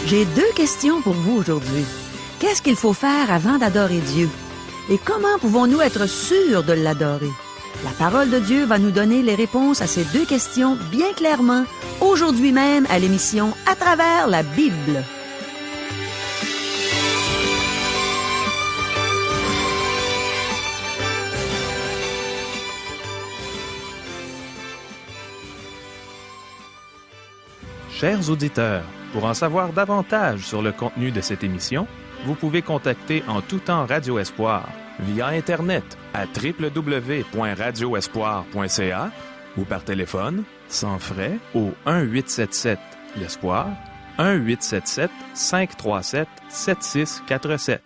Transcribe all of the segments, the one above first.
J'ai 2 questions pour vous aujourd'hui. Qu'est-ce qu'il faut faire avant d'adorer Dieu? Et comment pouvons-nous être sûrs de l'adorer? La parole de Dieu va nous donner les réponses à ces 2 questions bien clairement, aujourd'hui même à l'émission À travers la Bible. Chers auditeurs, pour en savoir davantage sur le contenu de cette émission, vous pouvez contacter en tout temps Radio Espoir via Internet à www.radioespoir.ca ou par téléphone, sans frais, au 1-877-l'Espoir, 1-877-537-7647.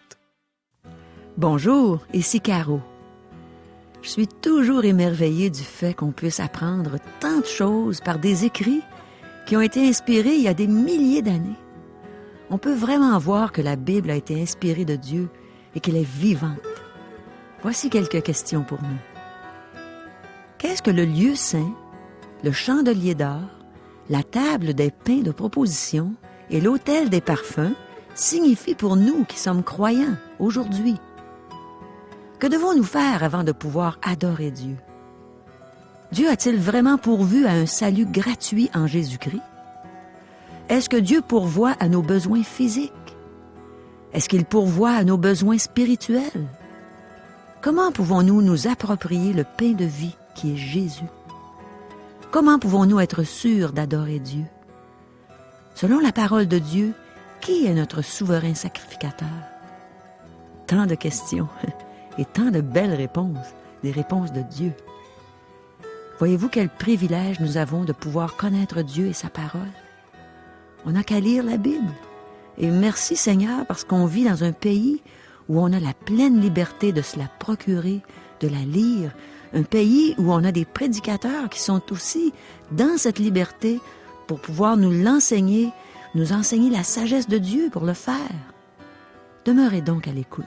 Bonjour, ici Caro. Je suis toujours émerveillée du fait qu'on puisse apprendre tant de choses par des écrits qui ont été inspirés il y a des milliers d'années. On peut vraiment voir que la Bible a été inspirée de Dieu et qu'elle est vivante. Voici quelques questions pour nous. Qu'est-ce que le lieu saint, le chandelier d'or, la table des pains de proposition et l'autel des parfums signifient pour nous qui sommes croyants aujourd'hui? Que devons-nous faire avant de pouvoir adorer Dieu? Dieu a-t-il vraiment pourvu à un salut gratuit en Jésus-Christ? Est-ce que Dieu pourvoit à nos besoins physiques? Est-ce qu'il pourvoit à nos besoins spirituels? Comment pouvons-nous nous approprier le pain de vie qui est Jésus? Comment pouvons-nous être sûrs d'adorer Dieu? Selon la parole de Dieu, qui est notre souverain sacrificateur? Tant de questions et tant de belles réponses, des réponses de Dieu. Voyez-vous quel privilège nous avons de pouvoir connaître Dieu et sa parole? On n'a qu'à lire la Bible. Et merci Seigneur parce qu'on vit dans un pays où on a la pleine liberté de se la procurer, de la lire. Un pays où on a des prédicateurs qui sont aussi dans cette liberté pour pouvoir nous enseigner la sagesse de Dieu pour le faire. Demeurez donc à l'écoute.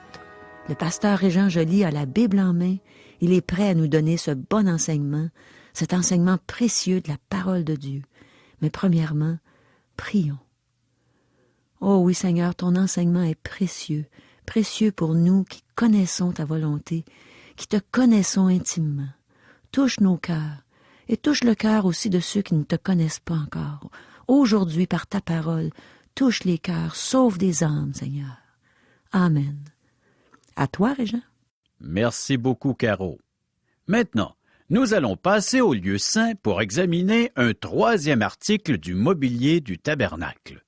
Le pasteur Régent Joly a la Bible en main. Il est prêt à nous donner ce bon enseignement, cet enseignement précieux de la parole de Dieu. Mais premièrement, prions. Oh oui, Seigneur, ton enseignement est précieux, précieux pour nous qui connaissons ta volonté, qui te connaissons intimement. Touche nos cœurs et touche le cœur aussi de ceux qui ne te connaissent pas encore. Aujourd'hui, par ta parole, touche les cœurs, sauve des âmes, Seigneur. Amen. À toi, Régent. Merci beaucoup, Caro. Maintenant, nous allons passer au lieu saint pour examiner un 3e article du mobilier du tabernacle.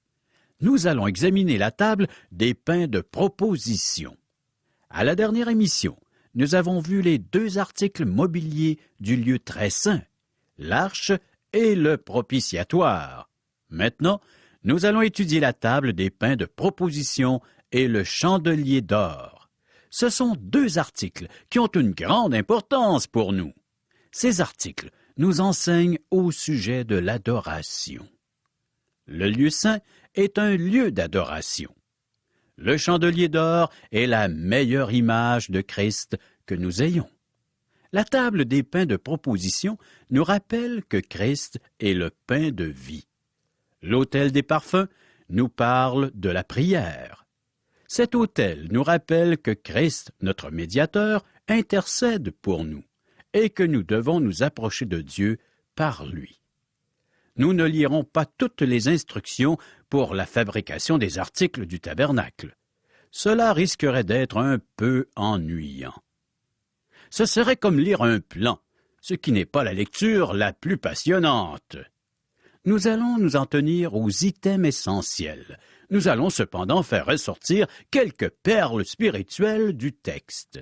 Nous allons examiner la table des pains de proposition. À la dernière émission, nous avons vu les 2 articles mobiliers du lieu très saint, l'arche et le propitiatoire. Maintenant, nous allons étudier la table des pains de proposition et le chandelier d'or. Ce sont 2 articles qui ont une grande importance pour nous. Ces articles nous enseignent au sujet de l'adoration. Le lieu saint est un lieu d'adoration. Le chandelier d'or est la meilleure image de Christ que nous ayons. La table des pains de proposition nous rappelle que Christ est le pain de vie. L'autel des parfums nous parle de la prière. Cet autel nous rappelle que Christ, notre médiateur, intercède pour nous et que nous devons nous approcher de Dieu par lui. Nous ne lirons pas toutes les instructions pour la fabrication des articles du tabernacle. Cela risquerait d'être un peu ennuyant. Ce serait comme lire un plan, ce qui n'est pas la lecture la plus passionnante. Nous allons nous en tenir aux items essentiels. Nous allons cependant faire ressortir quelques perles spirituelles du texte.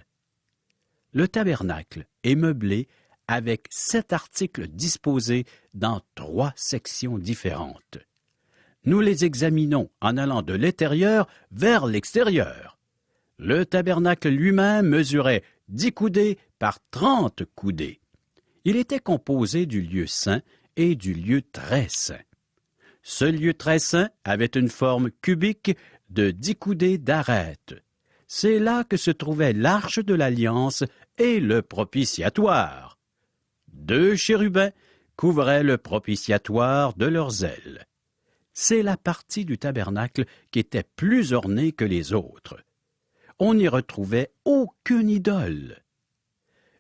Le tabernacle est meublé avec 7 articles disposés dans 3 sections différentes. Nous les examinons en allant de l'intérieur vers l'extérieur. Le tabernacle lui-même mesurait 10 coudées par 30 coudées. Il était composé du lieu saint et du lieu très saint. Ce lieu très saint avait une forme cubique de 10 coudées d'arête. C'est là que se trouvait l'arche de l'Alliance et le propitiatoire. 2 chérubins couvraient le propitiatoire de leurs ailes. C'est la partie du tabernacle qui était plus ornée que les autres. On n'y retrouvait aucune idole.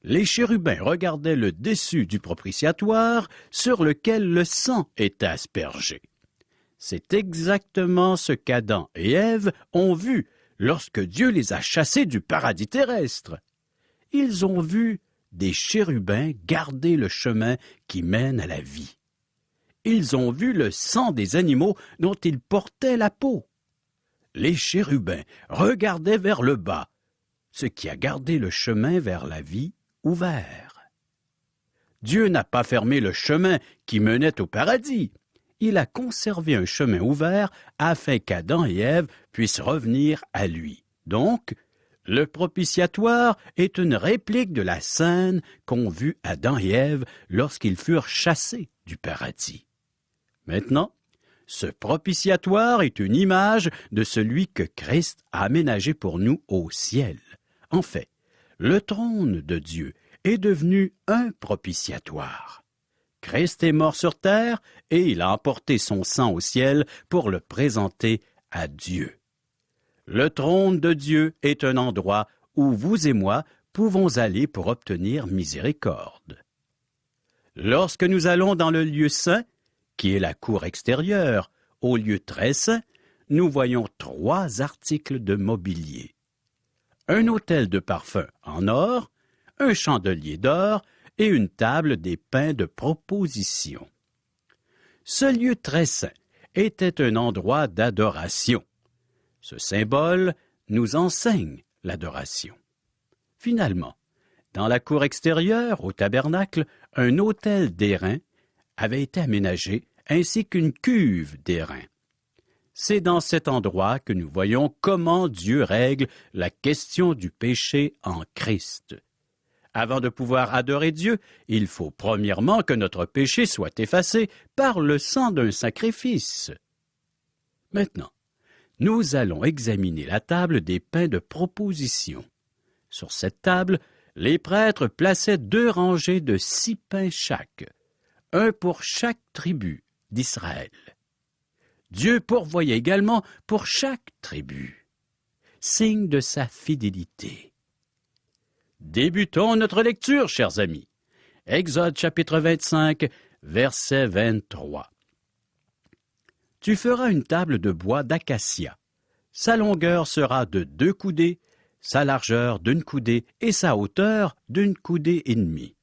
Les chérubins regardaient le dessus du propitiatoire sur lequel le sang était aspergé. C'est exactement ce qu'Adam et Ève ont vu lorsque Dieu les a chassés du paradis terrestre. Ils ont vu des chérubins garder le chemin qui mène à la vie. Ils ont vu le sang des animaux dont ils portaient la peau. Les chérubins regardaient vers le bas, ce qui a gardé le chemin vers la vie ouvert. Dieu n'a pas fermé le chemin qui menait au paradis. Il a conservé un chemin ouvert afin qu'Adam et Ève puissent revenir à lui. Donc, le propitiatoire est une réplique de la scène qu'ont vue Adam et Ève lorsqu'ils furent chassés du paradis. Maintenant, ce propitiatoire est une image de celui que Christ a aménagé pour nous au ciel. En fait, le trône de Dieu est devenu un propitiatoire. Christ est mort sur terre et il a emporté son sang au ciel pour le présenter à Dieu. Le trône de Dieu est un endroit où vous et moi pouvons aller pour obtenir miséricorde. Lorsque nous allons dans le lieu saint, qui est la cour extérieure, au lieu très saint, nous voyons 3 articles de mobilier. Un autel de parfum en or, un chandelier d'or et une table des pains de proposition. Ce lieu très saint était un endroit d'adoration. Ce symbole nous enseigne l'adoration. Finalement, dans la cour extérieure, au tabernacle, un autel d'airain avait été aménagé ainsi qu'une cuve d'airain. C'est dans cet endroit que nous voyons comment Dieu règle la question du péché en Christ. Avant de pouvoir adorer Dieu, il faut premièrement que notre péché soit effacé par le sang d'un sacrifice. Maintenant, nous allons examiner la table des pains de proposition. Sur cette table, les prêtres plaçaient 2 rangées de 6 pains chaque, un pour chaque tribu d'Israël. Dieu pourvoyait également pour chaque tribu, signe de sa fidélité. Débutons notre lecture, chers amis. Exode chapitre 25, verset 23. Tu feras une table de bois d'acacia. Sa longueur sera de 2 coudées, sa largeur d'1 coudée et sa hauteur d'1 coudée et demie.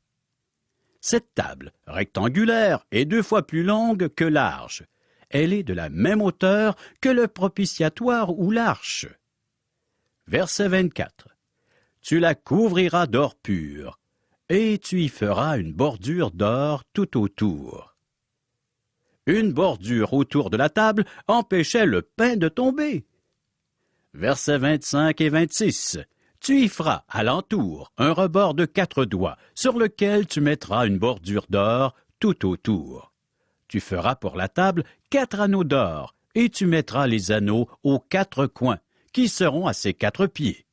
Cette table, rectangulaire, est 2 fois plus longue que large. Elle est de la même hauteur que le propitiatoire ou l'arche. Verset 24. Tu la couvriras d'or pur, et tu y feras une bordure d'or tout autour. Une bordure autour de la table empêchait le pain de tomber. Versets 25 et 26. Tu y feras à l'entour un rebord de 4 doigts, sur lequel tu mettras une bordure d'or tout autour. Tu feras pour la table 4 anneaux d'or, et tu mettras les anneaux aux 4 coins, qui seront à ses 4 pieds.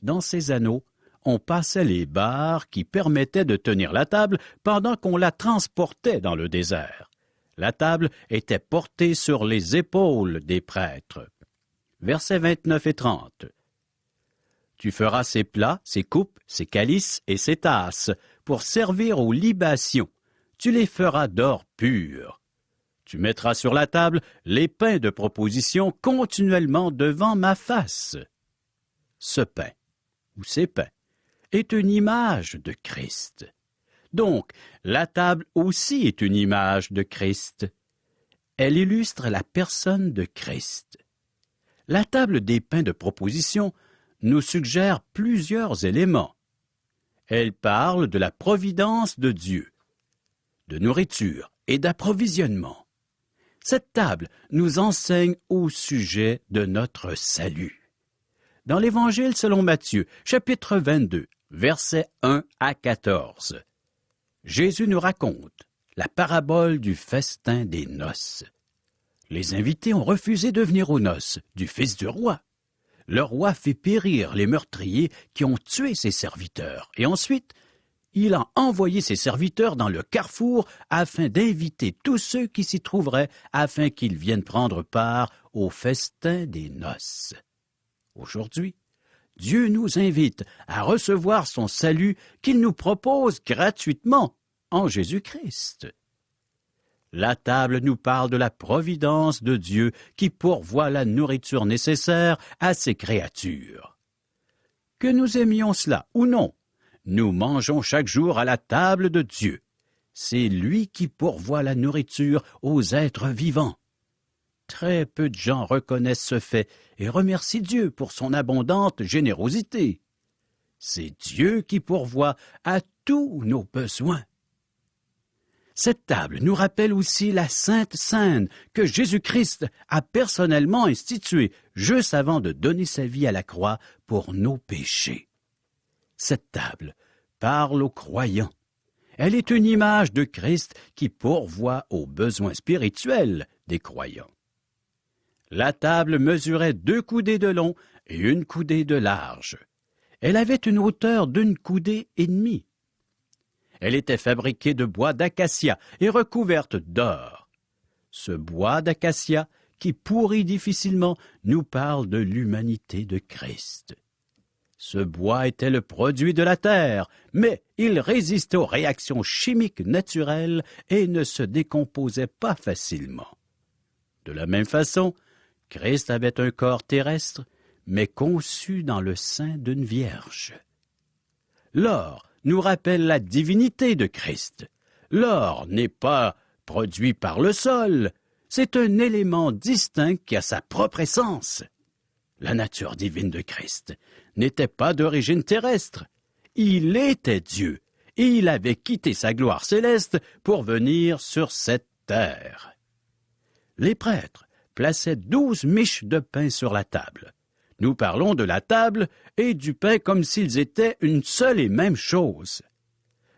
Dans ces anneaux, on passait les barres qui permettaient de tenir la table pendant qu'on la transportait dans le désert. La table était portée sur les épaules des prêtres. Versets 29 et 30. Tu feras ses plats, ses coupes, ses calices et ses tasses pour servir aux libations. Tu les feras d'or pur. Tu mettras sur la table les pains de proposition continuellement devant ma face. Ce pain, ou ces pains, est une image de Christ. Donc, la table aussi est une image de Christ. Elle illustre la personne de Christ. La table des pains de proposition nous suggère plusieurs éléments. Elle parle de la providence de Dieu, de nourriture et d'approvisionnement. Cette table nous enseigne au sujet de notre salut. Dans l'Évangile selon Matthieu, chapitre 22, versets 1 à 14, Jésus nous raconte la parabole du festin des noces. Les invités ont refusé de venir aux noces du fils du roi. Le roi fait périr les meurtriers qui ont tué ses serviteurs, et ensuite, il a envoyé ses serviteurs dans le carrefour afin d'inviter tous ceux qui s'y trouveraient afin qu'ils viennent prendre part au festin des noces. Aujourd'hui, Dieu nous invite à recevoir son salut qu'il nous propose gratuitement en Jésus-Christ. La table nous parle de la providence de Dieu qui pourvoit la nourriture nécessaire à ses créatures. Que nous aimions cela ou non, nous mangeons chaque jour à la table de Dieu. C'est lui qui pourvoit la nourriture aux êtres vivants. Très peu de gens reconnaissent ce fait et remercient Dieu pour son abondante générosité. C'est Dieu qui pourvoit à tous nos besoins. Cette table nous rappelle aussi la Sainte Seine que Jésus-Christ a personnellement instituée juste avant de donner sa vie à la croix pour nos péchés. Cette table parle aux croyants. Elle est une image de Christ qui pourvoit aux besoins spirituels des croyants. La table mesurait 2 coudées de long et 1 coudée de large. Elle avait une hauteur d'1 coudée et demie. Elle était fabriquée de bois d'acacia et recouverte d'or. Ce bois d'acacia, qui pourrit difficilement, nous parle de l'humanité de Christ. Ce bois était le produit de la terre, mais il résistait aux réactions chimiques naturelles et ne se décomposait pas facilement. De la même façon, Christ avait un corps terrestre, mais conçu dans le sein d'une vierge. L'or nous rappelle la divinité de Christ. L'or n'est pas produit par le sol, c'est un élément distinct qui a sa propre essence. La nature divine de Christ n'était pas d'origine terrestre. Il était Dieu, et il avait quitté sa gloire céleste pour venir sur cette terre. Les prêtres plaçaient 12 miches de pain sur la table. Nous parlons de la table et du pain comme s'ils étaient une seule et même chose.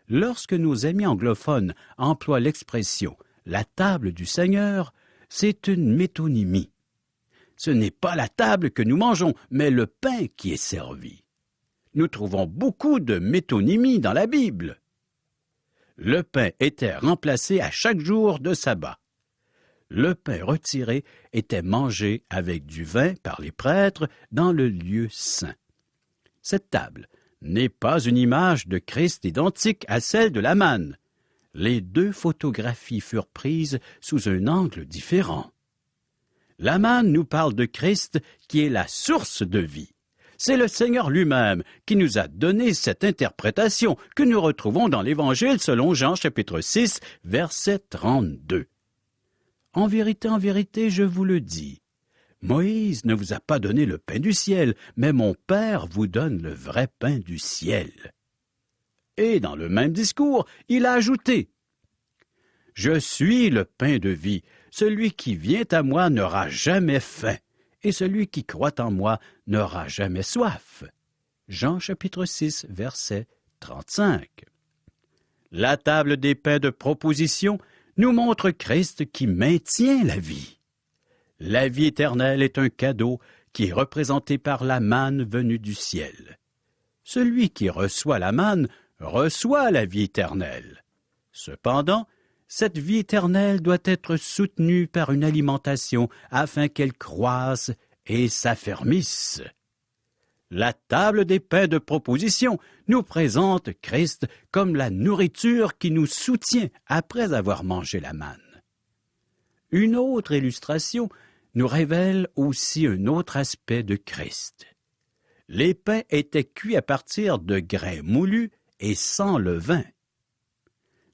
Lorsque nos amis anglophones emploient l'expression « la table du Seigneur », c'est une métonymie. Ce n'est pas la table que nous mangeons, mais le pain qui est servi. Nous trouvons beaucoup de métonymies dans la Bible. Le pain était remplacé à chaque jour de sabbat. Le pain retiré était mangé avec du vin par les prêtres dans le lieu saint. Cette table n'est pas une image de Christ identique à celle de la manne. Les 2 photographies furent prises sous un angle différent. La manne nous parle de Christ qui est la source de vie. C'est le Seigneur lui-même qui nous a donné cette interprétation que nous retrouvons dans l'Évangile selon Jean chapitre 6, verset 32. En vérité, je vous le dis, Moïse ne vous a pas donné le pain du ciel, mais mon Père vous donne le vrai pain du ciel. Et dans le même discours, il a ajouté, « Je suis le pain de vie. Celui qui vient à moi n'aura jamais faim, et celui qui croit en moi n'aura jamais soif. » Jean chapitre 6, verset 35. La table des pains de proposition nous montre Christ qui maintient la vie. La vie éternelle est un cadeau qui est représenté par la manne venue du ciel. Celui qui reçoit la manne reçoit la vie éternelle. Cependant, cette vie éternelle doit être soutenue par une alimentation afin qu'elle croisse et s'affermisse. La table des pains de proposition nous présente Christ comme la nourriture qui nous soutient après avoir mangé la manne. Une autre illustration nous révèle aussi un autre aspect de Christ. Les pains étaient cuits à partir de grains moulus et sans levain.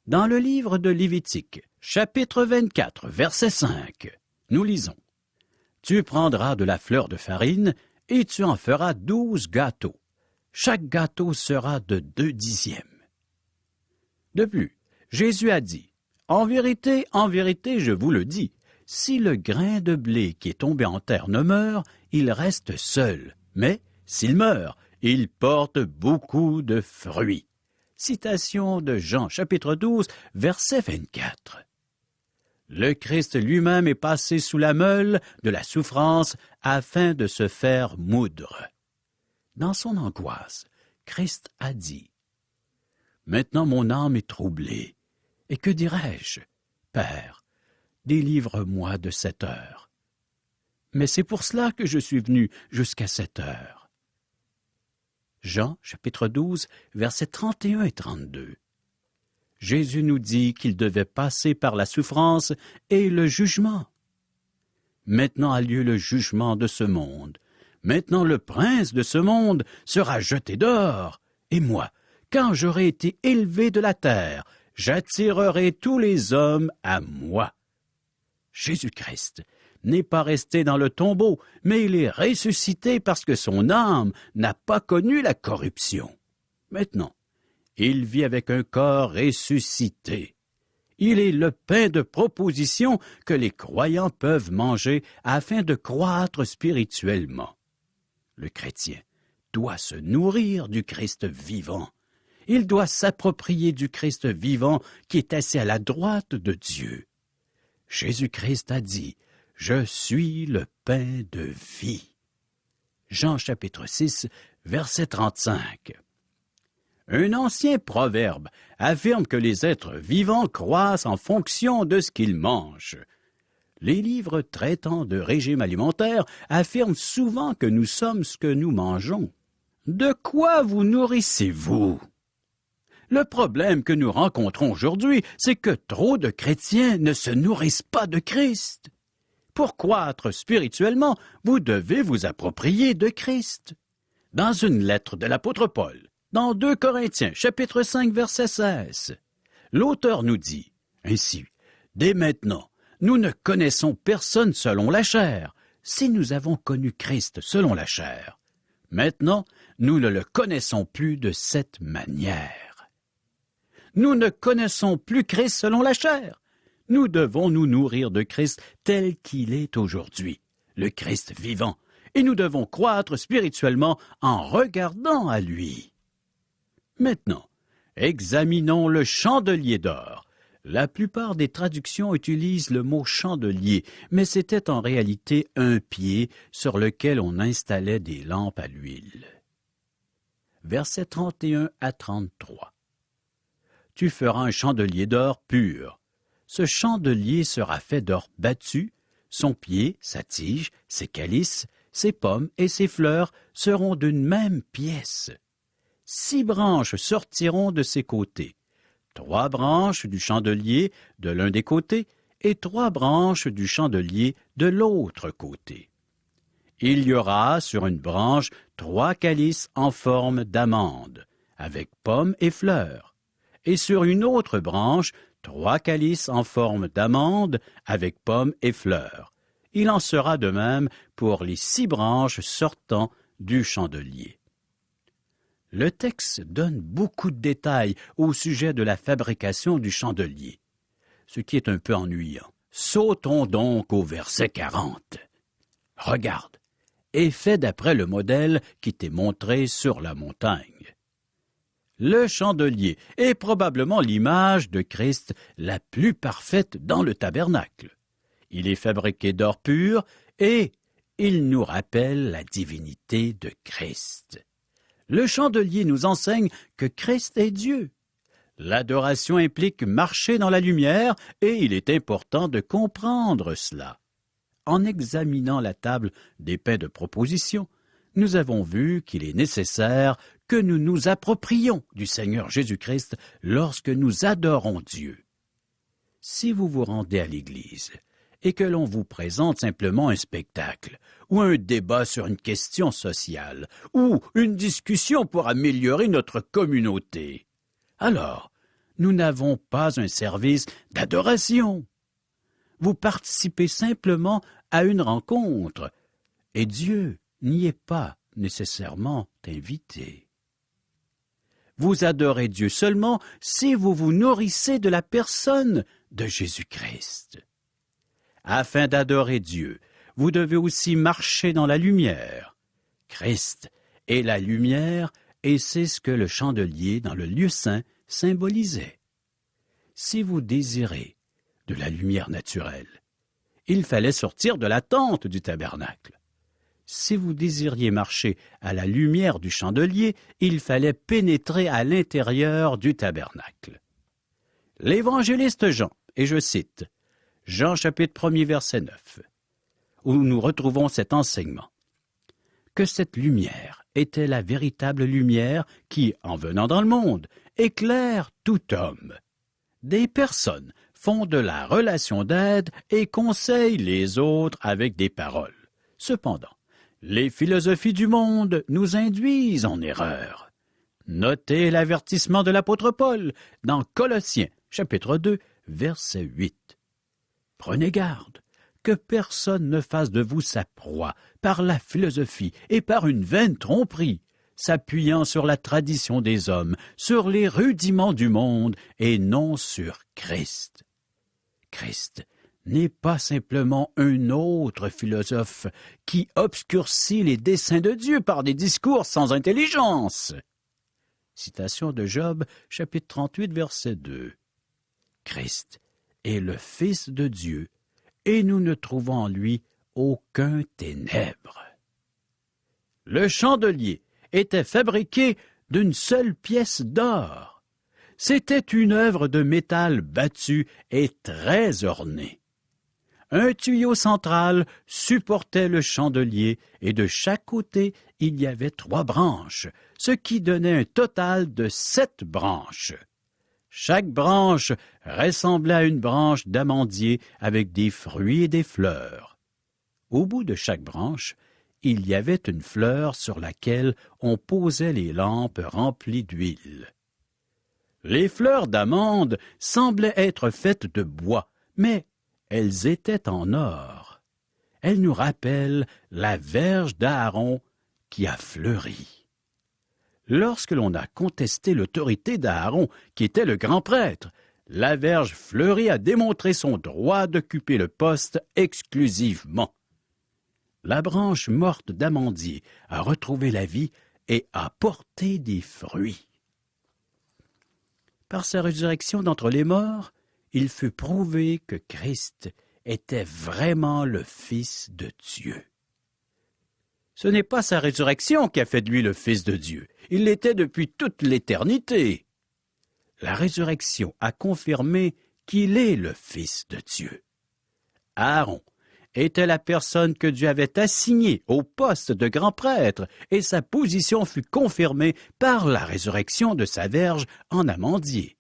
Dans le livre de Lévitique, chapitre 24, verset 5, nous lisons « Tu prendras de la fleur de farine et tu en feras 12 gâteaux. Chaque gâteau sera de 2/10. » De plus, Jésus a dit « En vérité, je vous le dis, si le grain de blé qui est tombé en terre ne meurt, il reste seul, mais s'il meurt, il porte beaucoup de fruits. » Citation de Jean, chapitre 12, verset 24. Le Christ lui-même est passé sous la meule de la souffrance afin de se faire moudre. Dans son angoisse, Christ a dit « Maintenant mon âme est troublée. Et que dirais-je? Père, délivre-moi de cette heure. Mais c'est pour cela que je suis venu jusqu'à cette heure. Jean, chapitre 12, versets 31 et 32. Jésus nous dit qu'il devait passer par la souffrance et le jugement. Maintenant a lieu le jugement de ce monde. Maintenant le prince de ce monde sera jeté dehors. Et moi, quand j'aurai été élevé de la terre, j'attirerai tous les hommes à moi. Jésus-Christ n'est pas resté dans le tombeau, mais il est ressuscité parce que son âme n'a pas connu la corruption. Maintenant, il vit avec un corps ressuscité. Il est le pain de proposition que les croyants peuvent manger afin de croître spirituellement. Le chrétien doit se nourrir du Christ vivant. Il doit s'approprier du Christ vivant qui est assis à la droite de Dieu. Jésus-Christ a dit « Je suis le pain de vie ». Jean chapitre 6, verset 35. Un ancien proverbe affirme que les êtres vivants croissent en fonction de ce qu'ils mangent. Les livres traitant de régime alimentaire affirment souvent que nous sommes ce que nous mangeons. De quoi vous nourrissez-vous? Le problème que nous rencontrons aujourd'hui, c'est que trop de chrétiens ne se nourrissent pas de Christ. Pour croître spirituellement, vous devez vous approprier de Christ. Dans une lettre de l'apôtre Paul, dans 2 Corinthiens, chapitre 5, verset 16, l'auteur nous dit « Ainsi, dès maintenant, nous ne connaissons personne selon la chair, si nous avons connu Christ selon la chair. Maintenant, nous ne le connaissons plus de cette manière. » Nous ne connaissons plus Christ selon la chair. Nous devons nous nourrir de Christ tel qu'il est aujourd'hui, le Christ vivant, et nous devons croître spirituellement en regardant à lui. Maintenant, examinons le chandelier d'or. La plupart des traductions utilisent le mot chandelier, mais c'était en réalité un pied sur lequel on installait des lampes à l'huile. Versets 31 à 33. Tu feras un chandelier d'or pur. Ce chandelier sera fait d'or battu, son pied, sa tige, ses calices, ses pommes et ses fleurs seront d'une même pièce. 6 branches sortiront de ses côtés, 3 branches du chandelier de l'un des côtés et 3 branches du chandelier de l'autre côté. Il y aura sur une branche 3 calices en forme d'amande, avec pommes et fleurs, et sur une autre branche 3 calices en forme d'amande, avec pommes et fleurs. Il en sera de même pour les 6 branches sortant du chandelier. Le texte donne beaucoup de détails au sujet de la fabrication du chandelier, ce qui est un peu ennuyant. Sautons donc au verset 40. Regarde, est fait d'après le modèle qui t'est montré sur la montagne. Le chandelier est probablement l'image de Christ la plus parfaite dans le tabernacle. Il est fabriqué d'or pur et il nous rappelle la divinité de Christ. Le chandelier nous enseigne que Christ est Dieu. L'adoration implique marcher dans la lumière et il est important de comprendre cela. En examinant la table des pains de proposition, nous avons vu qu'il est nécessaire que nous nous approprions du Seigneur Jésus-Christ lorsque nous adorons Dieu. Si vous vous rendez à l'Église et que l'on vous présente simplement un spectacle, ou un débat sur une question sociale, ou une discussion pour améliorer notre communauté, alors nous n'avons pas un service d'adoration. Vous participez simplement à une rencontre, et Dieu n'y est pas nécessairement invité. Vous adorez Dieu seulement si vous vous nourrissez de la personne de Jésus-Christ. Afin d'adorer Dieu, vous devez aussi marcher dans la lumière. Christ est la lumière et c'est ce que le chandelier dans le lieu saint symbolisait. Si vous désirez de la lumière naturelle, il fallait sortir de la tente du tabernacle. Si vous désiriez marcher à la lumière du chandelier, il fallait pénétrer à l'intérieur du tabernacle. L'évangéliste Jean, et je cite, Jean chapitre 1er verset 9, où nous retrouvons cet enseignement. Que cette lumière était la véritable lumière qui, en venant dans le monde, éclaire tout homme. Des personnes font de la relation d'aide et conseillent les autres avec des paroles. Cependant, les philosophies du monde nous induisent en erreur. Notez l'avertissement de l'apôtre Paul dans Colossiens, chapitre 2, verset 8. Prenez garde que personne ne fasse de vous sa proie par la philosophie et par une vaine tromperie, s'appuyant sur la tradition des hommes, sur les rudiments du monde et non sur Christ. Christ n'est pas simplement un autre philosophe qui obscurcit les desseins de Dieu par des discours sans intelligence. Citation de Job, chapitre 38, verset 2. Christ est le Fils de Dieu, et nous ne trouvons en lui aucun ténèbre. Le chandelier était fabriqué d'une seule pièce d'or. C'était une œuvre de métal battu et très ornée. Un tuyau central supportait le chandelier et de chaque côté, il y avait 3 branches, ce qui donnait un total de 7 branches. Chaque branche ressemblait à une branche d'amandier avec des fruits et des fleurs. Au bout de chaque branche, il y avait une fleur sur laquelle on posait les lampes remplies d'huile. Les fleurs d'amande semblaient être faites de bois, mais elles étaient en or. Elles nous rappellent la verge d'Aaron qui a fleuri. Lorsque l'on a contesté l'autorité d'Aaron, qui était le grand prêtre, la verge fleurie a démontré son droit d'occuper le poste exclusivement. La branche morte d'amandier a retrouvé la vie et a porté des fruits. Par sa résurrection d'entre les morts, il fut prouvé que Christ était vraiment le Fils de Dieu. Ce n'est pas sa résurrection qui a fait de lui le Fils de Dieu. Il l'était depuis toute l'éternité. La résurrection a confirmé qu'il est le Fils de Dieu. Aaron était la personne que Dieu avait assignée au poste de grand prêtre, et sa position fut confirmée par la résurrection de sa verge en amandier.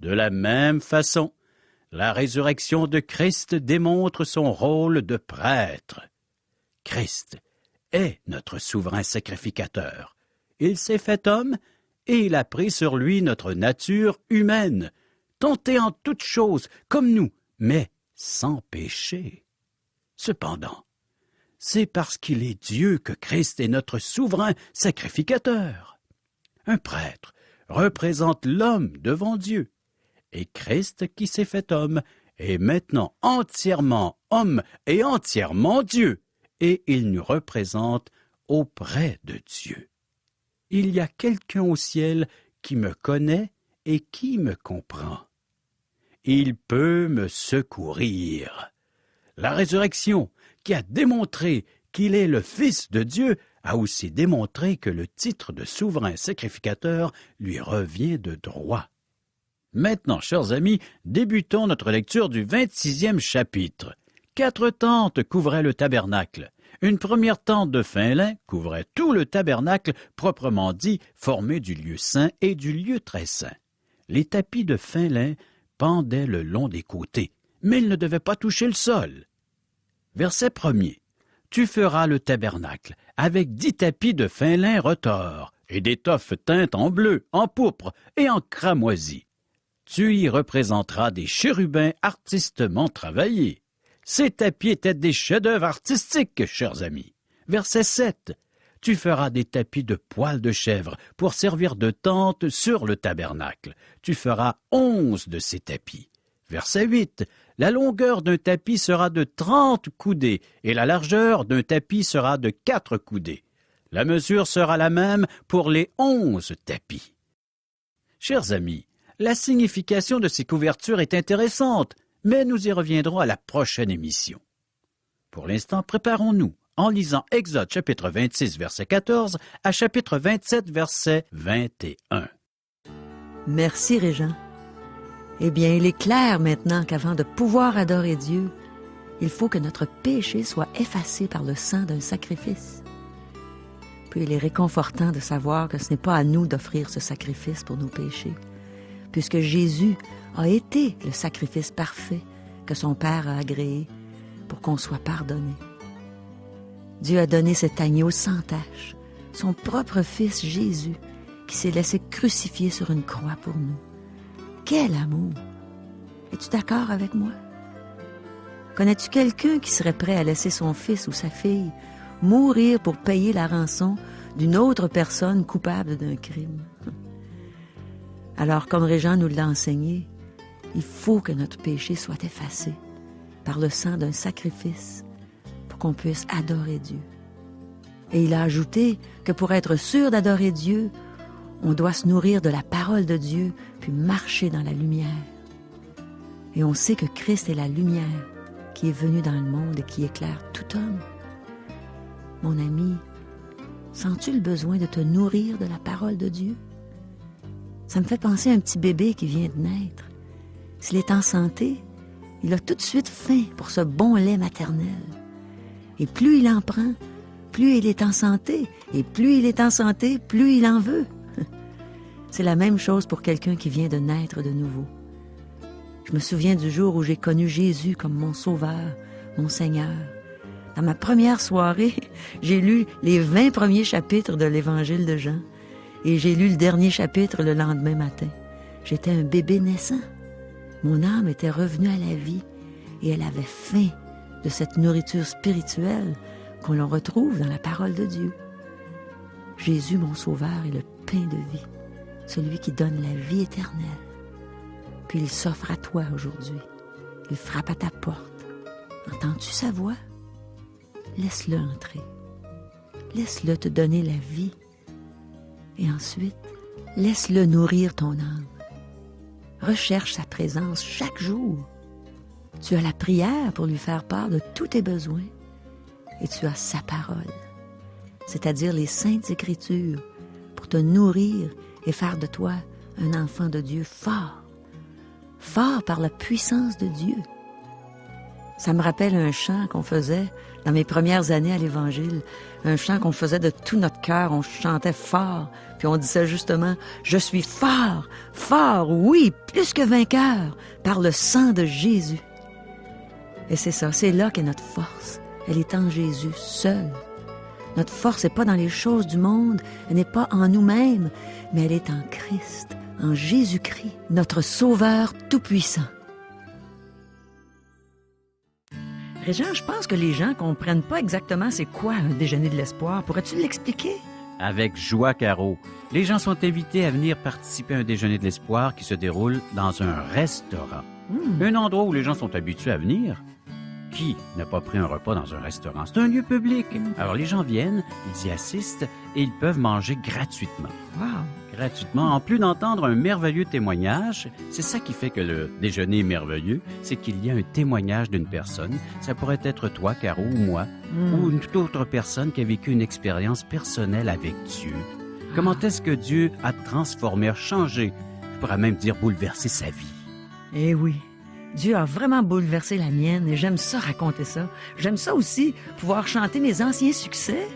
De la même façon, la résurrection de Christ démontre son rôle de prêtre. Christ est notre souverain sacrificateur. Il s'est fait homme et il a pris sur lui notre nature humaine, tenté en toutes choses comme nous, mais sans péché. Cependant, c'est parce qu'il est Dieu que Christ est notre souverain sacrificateur. Un prêtre représente l'homme devant Dieu, et Christ qui s'est fait homme est maintenant entièrement homme et entièrement Dieu, et il nous représente auprès de Dieu. Il y a quelqu'un au ciel qui me connaît et qui me comprend. Il peut me secourir. La résurrection, qui a démontré qu'il est le Fils de Dieu, a aussi démontré que le titre de souverain sacrificateur lui revient de droit. Maintenant, chers amis, débutons notre lecture du 26e chapitre. 4 tentes couvraient le tabernacle. Une première tente de fin lin couvrait tout le tabernacle proprement dit, formé du lieu saint et du lieu très saint. Les tapis de fin lin pendaient le long des côtés, mais ils ne devaient pas toucher le sol. Verset 1er. Tu feras le tabernacle avec 10 tapis de fin lin retors et d'étoffes teintes en bleu, en pourpre et en cramoisi. Tu y représenteras des chérubins artistement travaillés. Ces tapis étaient des chefs-d'œuvre artistiques, chers amis. Verset 7. Tu feras des tapis de poils de chèvre pour servir de tente sur le tabernacle. Tu feras 11 de ces tapis. Verset 8. La longueur d'un tapis sera de 30 coudées et la largeur d'un tapis sera de 4 coudées. La mesure sera la même pour les 11 tapis. Chers amis, la signification de ces couvertures est intéressante, mais nous y reviendrons à la prochaine émission. Pour l'instant, préparons-nous en lisant Exode chapitre 26, verset 14 à chapitre 27, verset 21. Merci, Régent. Eh bien, il est clair maintenant qu'avant de pouvoir adorer Dieu, il faut que notre péché soit effacé par le sang d'un sacrifice. Puis il est réconfortant de savoir que ce n'est pas à nous d'offrir ce sacrifice pour nos péchés, puisque Jésus a été le sacrifice parfait que son Père a agréé pour qu'on soit pardonné. Dieu a donné cet agneau sans tache, son propre Fils Jésus, qui s'est laissé crucifier sur une croix pour nous. Quel amour! Es-tu d'accord avec moi? Connais-tu quelqu'un qui serait prêt à laisser son fils ou sa fille mourir pour payer la rançon d'une autre personne coupable d'un crime? Alors, comme Régent nous l'a enseigné, il faut que notre péché soit effacé par le sang d'un sacrifice pour qu'on puisse adorer Dieu. Et il a ajouté que pour être sûr d'adorer Dieu, on doit se nourrir de la parole de Dieu puis marcher dans la lumière. Et on sait que Christ est la lumière qui est venue dans le monde et qui éclaire tout homme. Mon ami, sens-tu le besoin de te nourrir de la parole de Dieu? Ça me fait penser à un petit bébé qui vient de naître. S'il est en santé, il a tout de suite faim pour ce bon lait maternel. Et plus il en prend, plus il est en santé. Et plus il est en santé, plus il en veut. C'est la même chose pour quelqu'un qui vient de naître de nouveau. Je me souviens du jour où j'ai connu Jésus comme mon Sauveur, mon Seigneur. Dans ma première soirée, j'ai lu les 20 premiers chapitres de l'Évangile de Jean et j'ai lu le dernier chapitre le lendemain matin. J'étais un bébé naissant. Mon âme était revenue à la vie et elle avait faim de cette nourriture spirituelle qu'on l'on retrouve dans la parole de Dieu. Jésus, mon Sauveur, est le pain de vie, celui qui donne la vie éternelle. Puis il s'offre à toi aujourd'hui. Il frappe à ta porte. Entends-tu sa voix? Laisse-le entrer. Laisse-le te donner la vie. Et ensuite, laisse-le nourrir ton âme. Recherche sa présence chaque jour. Tu as la prière pour lui faire part de tous tes besoins. Et tu as sa parole, c'est-à-dire les Saintes Écritures, pour te nourrir et faire de toi un enfant de Dieu fort. Fort par la puissance de Dieu. Ça me rappelle un chant qu'on faisait dans mes premières années à l'Évangile, un chant qu'on faisait de tout notre cœur, on chantait fort, puis on disait justement « Je suis fort, fort, oui, plus que vainqueur, par le sang de Jésus. » Et c'est ça, c'est là qu'est notre force. Elle est en Jésus seul. Notre force n'est pas dans les choses du monde, elle n'est pas en nous-mêmes, mais elle est en Christ, en Jésus-Christ, notre Sauveur tout-puissant. Régent, je pense que les gens ne comprennent pas exactement c'est quoi un déjeuner de l'espoir. Pourrais-tu l'expliquer? Avec joie, Caro. Les gens sont invités à venir participer à un déjeuner de l'espoir qui se déroule dans un restaurant. Un endroit où les gens sont habitués à venir. Qui n'a pas pris un repas dans un restaurant? C'est un lieu public. Alors les gens viennent, ils y assistent et ils peuvent manger gratuitement. Wow! Gratuitement, en plus d'entendre un merveilleux témoignage. C'est ça qui fait que le déjeuner est merveilleux, c'est qu'il y a un témoignage d'une personne. Ça pourrait être toi, Caro, ou moi, ou une toute autre personne qui a vécu une expérience personnelle avec Dieu. Comment est-ce que Dieu a transformé, changé, je pourrais même dire bouleversé sa vie? Eh oui, Dieu a vraiment bouleversé la mienne et j'aime ça raconter ça. J'aime ça aussi, pouvoir chanter mes anciens succès.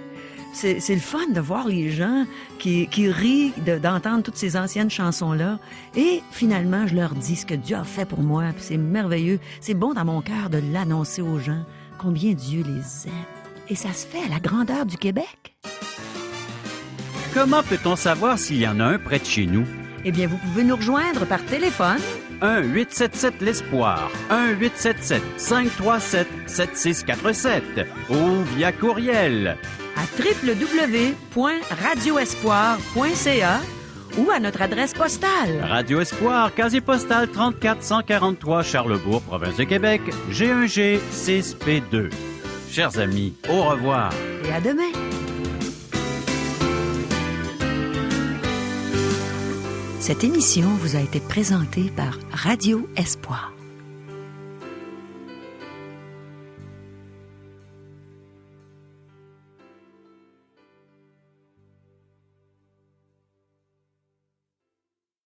C'est le fun de voir les gens qui rient d'entendre toutes ces anciennes chansons-là. Et finalement, je leur dis ce que Dieu a fait pour moi. Puis c'est merveilleux. C'est bon dans mon cœur de l'annoncer aux gens, combien Dieu les aime. Et ça se fait à la grandeur du Québec. Comment peut-on savoir s'il y en a un près de chez nous? Eh bien, vous pouvez nous rejoindre par téléphone. 1-877-L'Espoir, 1-877-537-7647 ou via courriel à www.radioespoir.ca ou à notre adresse postale. Radio Espoir, casier postal 34 143 Charlebourg, province de Québec, G1G 6P2. Chers amis, au revoir. Et à demain. Cette émission vous a été présentée par Radio Espoir.